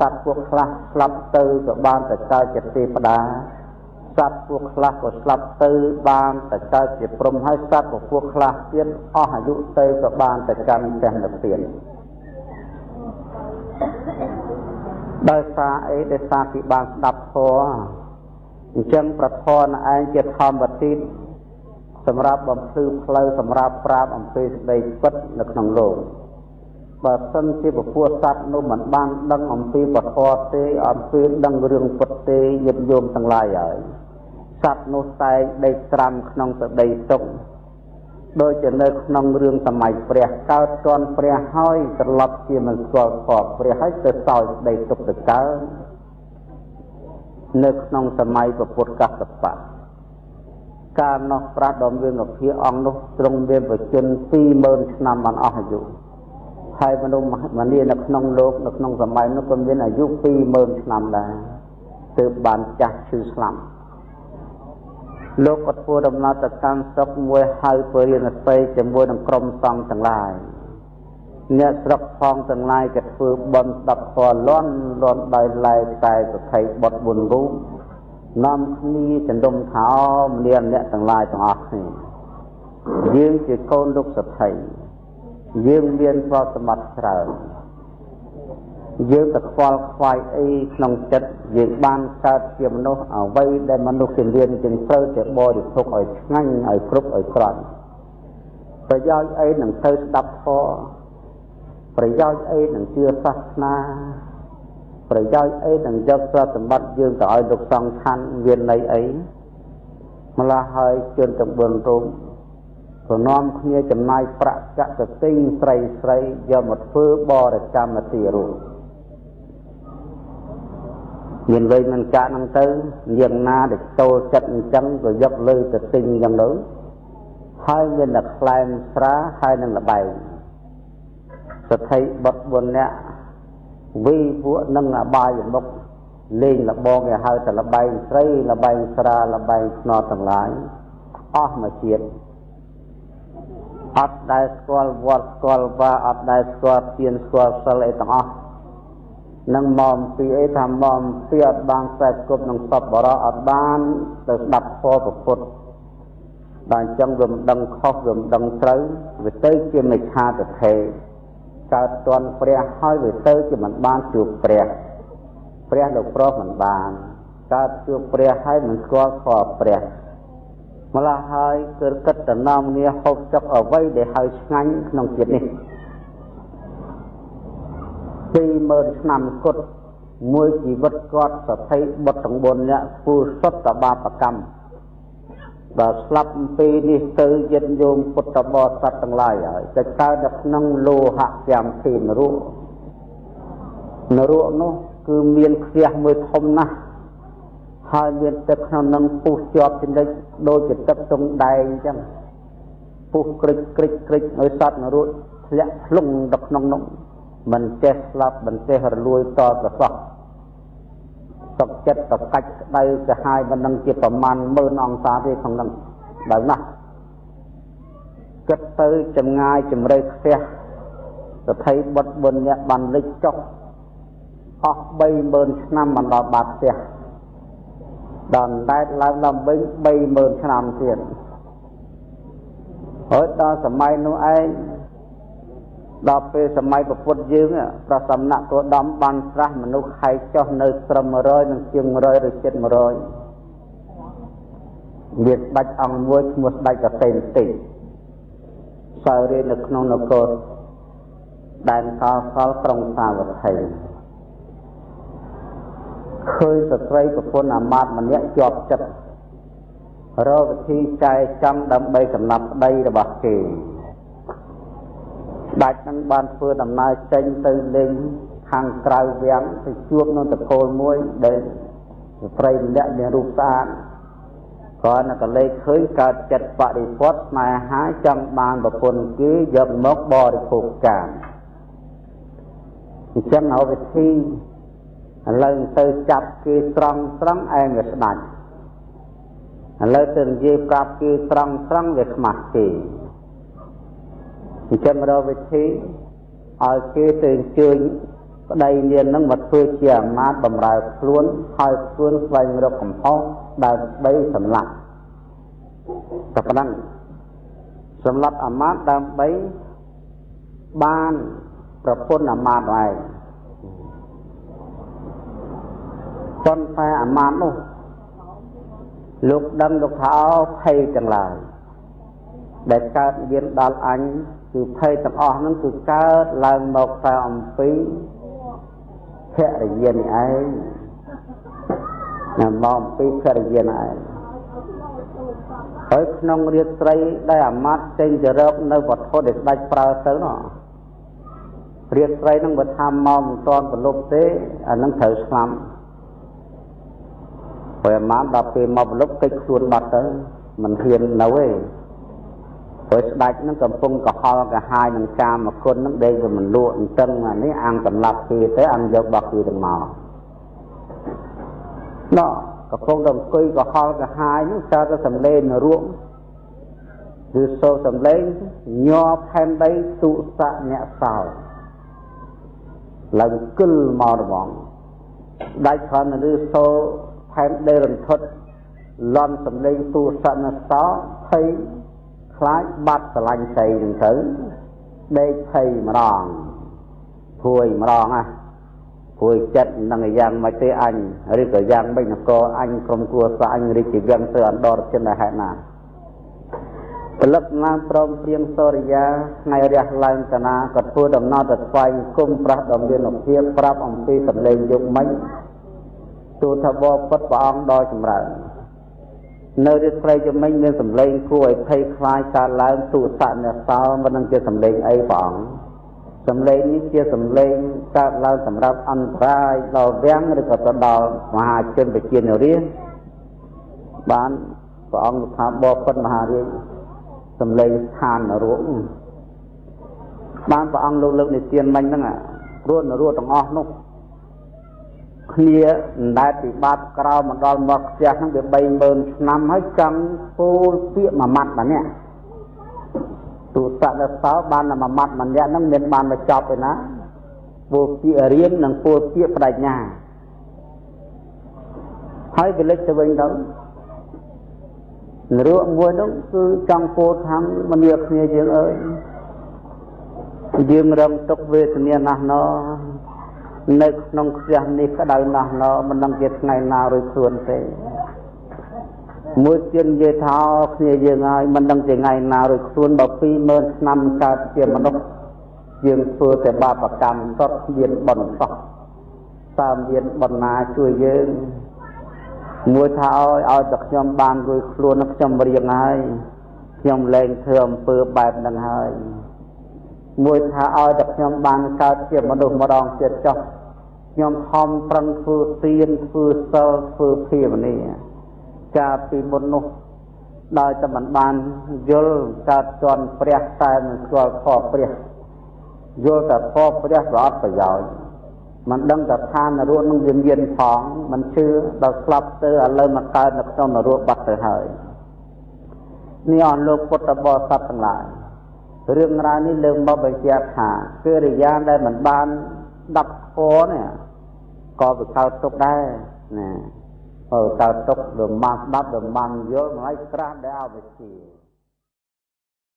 សត្វពួកខ្លះស្លាប់ទៅក៏បានតែកើតជាទេវតាសត្វពួកខ្លះក៏ស្លាប់ទៅបានតែកើតជាព្រហ្មហើយសត្វពួកខ្លះទៀតអស់អាយុទៅក៏បានតែកាន់ចេះនិព្វានដោយសារអីដោយសារពីបានស្ដាប់ធម៌អញ្ចឹងប្រធនឯងជាធម្មទានសម្រាប់បំភ្លឺផ្លូវសម្រាប់ប្រាប់អំពីសេចក្តីពិតនៅក្នុងលោកបើសិនជាពពួកសត្វនោះមិនបានដឹងអំពីពធទេអំពីដឹងរឿងពិតទេញាតិញោមទាំងឡាយហើយសត្វនោះតែងដេកត្រាំក្នុងសេចក្តីទុក្ខដូចជានៅក្នុងរឿងសម័យព្រះកើតទាន់ព្រះហើយត្រឡប់ជាមិនស្គាល់ខកព្រះហើយទៅសោយសេចក្តីទុក្ខទៅកើតនៅក្នុងសម័យពុទ្ធកស្សបៈកាលនោះប្រាស់ដ៏មានវិភាអង្គនោះទ្រង់មានបជន 20000 ឆ្នាំបានអស់អាយុហើយមនុស្សម្នានៅក្នុងលោកនៅក្នុងសម័យនោះក៏មានអាយុ 20000 ឆ្នាំដែរទើបបានចាស់ឈឺស្លាប់លោកក៏ធ្វើដំណើរទៅកាន់ស្រុកមួយហៅពរិណសីជាមួយនឹងក្រុមសង្ឃទាំងឡាយអ្នកស្រុកផងទាំងឡាយក៏ធ្វើបុណ្យស្ដាប់ធម៌លាន់ដោយឡែកតែសក្តិបុត្រ4រូបនាំគ្នាចិញ្ចឹមថាមនាអ្នកទាំងឡាយទាំងអស់គ្នាយើងជាកូនលោកសទ្ធិយើងមានទ្រព្យសម្បត្តិច្រើនយើងទៅខ្វល់ខ្វាយអីក្នុងចិត្តយើងបានកើតជាមនុស្សអ្វីដែលមនុស្សគេរៀនจึងត្រូវតែបរិភោគឲ្យឆ្ងាញ់ឲ្យគ្រប់ឲ្យក្រន់ប្រយោជន៍អីនឹងទៅស្ដាប់ធម៌ប្រយោជន៍អីនឹងជឿសាសនាប្រយោជន៍អីនឹងយកទ្រព្យសម្បត្តិយើងទៅឲ្យលោកសង្ឃខណ្ឌមានន័យអីម្ល៉េះហើយជនទាំង4រូបក៏នាំគ្នាចំណាយប្រាក់ចាក់ទៅទិញស្រីយកមកធ្វើបរិកម្មទារូបមានវ័យមិនចាក់ហ្នឹងទៅយ៉ាងណាដែលចូលចិត្តអញ្ចឹងក៏យកលើទៅទិញអញ្ចឹងទៅហើយមានតែខ្លែងស្រាហើយនឹងលបែងសទ្ធិបុត្រ4នាក់វិពួកនឹងអបាយមុខលេងលបងគេហៅតែលបែងស្រីលបែងស្រាលបែងស្នត់ទាំងឡាយអស់មួយជាតិអត់ដែលស្គាល់វត្តស្គាល់វាអត់ដែលស្គាល់ទានស្គាល់សិលអីទាំងអស់នឹងមកពីអីថាមកពីអត់បានខ្សែគប់នឹងសពបរោះអត់បានទៅស្ដាប់ធម៌ពុទ្ធដល់អញ្ចឹងវាមិនដឹងខុសវាមិនដឹងត្រូវវាទៅជាមិច្ឆាទិដ្ឋិកើតទាន់ព្រះហើយវាទៅជាមិនបានជួបព្រះលោកប្រុសមិនបានកើតជួបព្រះហើយមិនស្គាល់ខព្រះម្ល៉េះហើយគឺគិតតំណងគ្នាហូបចុកអ្វីដែលហើយឆ្ងាញ់ក្នុងជាតិនេះ20000 ឆ្នាំគត់មួយជីវិតគាត់សទ្ធិបុត្រទាំង4នាក់ធ្វើសុទ្ធបាបកម្មដល់ស្លាប់អំពីនេះទៅយិត្តយោមពុទ្ធបរិស័ទទាំងឡាយហើយតែកើតនៅក្នុងលោហៈចាំភេនរੂនរੂនោះគឺមានខ្ទះមួយធំណាស់ហើយមានទឹកក្នុងនឹងពុះជាប់ចំណិចដូចជាទឹកទង់ដែងអញ្ចឹងពុះក្រិចឲ្យសត្វនរੂធ្លាក់ភ្លុងទៅក្នុងនោះមិនចេះស្លាប់មិនចេះរលួយតទៅសោះសុខចិត្តទៅកាច់ក្តៅទៅហើយមិនដឹងជាប្រមាណ10000 អង្សាទេក្នុងនោះដល់ណាស់គិតទៅចម្ងាយជំរឿខ្ទះសទ្ធិបុត្រ4នាក់បានលិចចុះអស់30000 ឆ្នាំមិនដល់បាត់ផ្ទះដល់តែឡើងឡើងវិញ30000 ឆ្នាំទៀតហើយដល់សម័យនោះឯងដល់ពេលសម័យពុទ្ធយើងប្រសំណាក់គោដំបានត្រាស់មនុស្សខែចុះនៅត្រឹម100និងជាង100ឬជិត100មានស្ដេចអង្គមួយឈ្មោះស្ដេចកសេនទីសោយរាជនៅក្នុងនគរដែនកោសលក្រុងសាវត្ថីឃើញស្ត្រីប្រពន្ធអាមាត្យម្នាក់ជាប់ចិត្តរកវិធីចែកចំដើម្បីកំណត់ប្តីរបស់គេស្ដេចនឹងបានធ្វើដំណើរចេញទៅលេងខាងក្រៅវាំងទៅជួបនឹងតកូលមួយដែលស្ត្រីម្នាក់មានរូបស្អាតគាត់ក៏លេចឃើញកើតចិត្តបរិពត់ស្នេហាចង់បានប្រពន្ធគេយកមកបរិភោគកាមអញ្ចឹងឲ្យវិធីឥឡូវទៅចាប់គេត្រង់ឯងវាស្ដាច់ឥឡូវទៅនិយាយប្រាប់គេត្រង់វាខ្មាស់គេអញ្ចឹងរកវិធីឲ្យគេទៅអញ្ជើញ ប្តីនាងនឹងមកធ្វើជាអាមាត្យបំរើខ្លួនហើយខ្លួនស្វែងរកកំហុសដើម្បីសម្លាប់តែប៉ុណ្ណឹងសម្លាប់អាមាត្យដើម្បីបានប្រពន្ធអាមាត្យឯងប៉ុន្តែអាមាត្យនោះលោកដឹងលោកថាភ័យទាំងឡាយដែលកើតមានដល់អញគឺភ័យទាំងអស់ហ្នឹងគឺកើតឡើងមកតែអំពីភរិយានេះឯងណាមកអំពីភរិយានេះឯងហើយក្នុងរាត្រីដែលអាមាត្យចេញទៅរកនៅវត្ថុដែលស្ដេចប្រើទៅនោះរាត្រីហ្នឹងបើថាមកមិនទាន់ប្រលប់ទេអាហ្នឹងត្រូវស្លាប់ពេលអាមាត្យដល់ពេលមកប្រលប់កិច្ចខ្លួនបាត់ទៅមិនហ៊ាននៅទេព្រោះស្ដេចហ្នឹងកំពុងកុហលកាហាយនឹងកាមគុណហ្នឹងដេកវាមិនលក់អញ្ចឹងអានេះអង្គសម្លាប់គេទៅអង្គយកបោះគេទៅមកណោះកំពុងតែអង្គុយកុហលកាហាយហ្នឹងសើទៅសំលេងនៅរួងឬសូរសំលេងញ័រផែនដីទុសៈអ្នកសោឡើងគិលមករបងស្ដេចគ្រាន់តែឬសូរផែនដីរន្ធត់លន់សំលេងទុសៈអ្នកសោភ័យខ្លាចបាត់ស្រឡាញ់ស្រីនឹងទៅដេកភ័យម្ដងព្រួយម្ដងព្រួយចិត្តនឹងយ៉ាងម៉េចទេអញឬក៏យ៉ាងម៉េចនគរអញក្រុមគ្រួសារអញរីកជាយ៉ាងទៅអន្តរជាតិហេតុណាពលិបឡើងព្រមព្រៀងសូរិយាថ្ងៃរះឡើងកណាក៏ធ្វើដំណើរទៅស្វែងគុំប្រាស់ដ៏មានភាពប្រាប់អំពីសម្លេងយុគមិញទូលថាបបពុតព្រះអង្គដ៏ចម្រើននៅរាត្រីយមិញមានសម្លេងគួរឲ្យភ័យខ្លាចកើតឡើងទុសៈអ្នកសោមិននឹងជាសម្លេងអីព្រះអង្គសម្លេងនេះជាសម្លេងកើតឡើងសម្រាប់អន្តរាយដល់វាំងឬក៏ទៅដល់មហាជនប្រជានារីបានព្រះអង្គថាបបពុតមហារាជសម្លេងស្ថាននរោបានព្រះអង្គលើកនិទានមិញហ្នឹងព្រោះនរោទាំងអស់នោះគ្នាដែលពិបាកក្រោមមកដល់មកផ្ទះហ្នឹងវា30000ឆ្នាំហើយចង់ពោលពាក្យមួយម៉ាត់ម្នាក់ទូស័កដល់សោបានតែមួយម៉ាត់ម្នាក់ហ្នឹងមានបានមកចប់ឯណាពោលពាក្យរៀននិងពោលពាក្យបដិញ្ញាហើយវាលេចទៅវិញទៅនរោមួយហ្នឹងគឺចង់ពោលថាមនាគ្នាយើងអើយយើងរងទុក្ខវេទនាណាស់ណោនៅក្នុងផ្ទះនេះក្តៅណាស់ណោមិនដឹងជាថ្ងៃណារួចខ្លួនទេមួយទៀតនិយាយថាគ្នាយើងហើយមិនដឹងជាថ្ងៃណារួចខ្លួនបើ20000ឆ្នាំកើតជាមនុស្សយើងធ្វើតែបាបកម្មសតមានបុណ្យសោះតើមានបុណ្យណាជួយយើងមួយថាឲ្យតែខ្ញុំបានរួចខ្លួនខ្ញុំរៀងហើយខ្ញុំលែងធ្វើអំពើបែបហ្នឹងហើយមួយថាឲ្យតែខ្ញុំបានកើតជាមនុស្សម្ដងទៀតចុះខ្ញុំខំប្រឹងធ្វើទានធ្វើសិលធ្វើភាវនាកាលពីមុននោះដោយតែមិនបានយល់កើតជន់ព្រះតែមិនស្គាល់ខព្រះយល់តែខព្រះប្រអត់ប្រយោជន៍មិនដឹងថាឋាននរោនឹងវាមានផងមិនជឿដល់ស្លាប់ទៅឥឡូវមកកើតនៅក្នុងនរោបាត់ទៅហើយនេះអស់លោកពុទ្ធបរិស័ទទាំងឡាយរឿងរ៉ាវនេះលើកមកបញ្ជាក់ថាកិរិយាដែលមិនបានដាប់ខនេះក៏វាកើតទុកដែរណាកើតទុកដល់បានស្ដាប់ដល់បានយល់មិនឲ្យក្រាស់ដែលអវិជ្ជា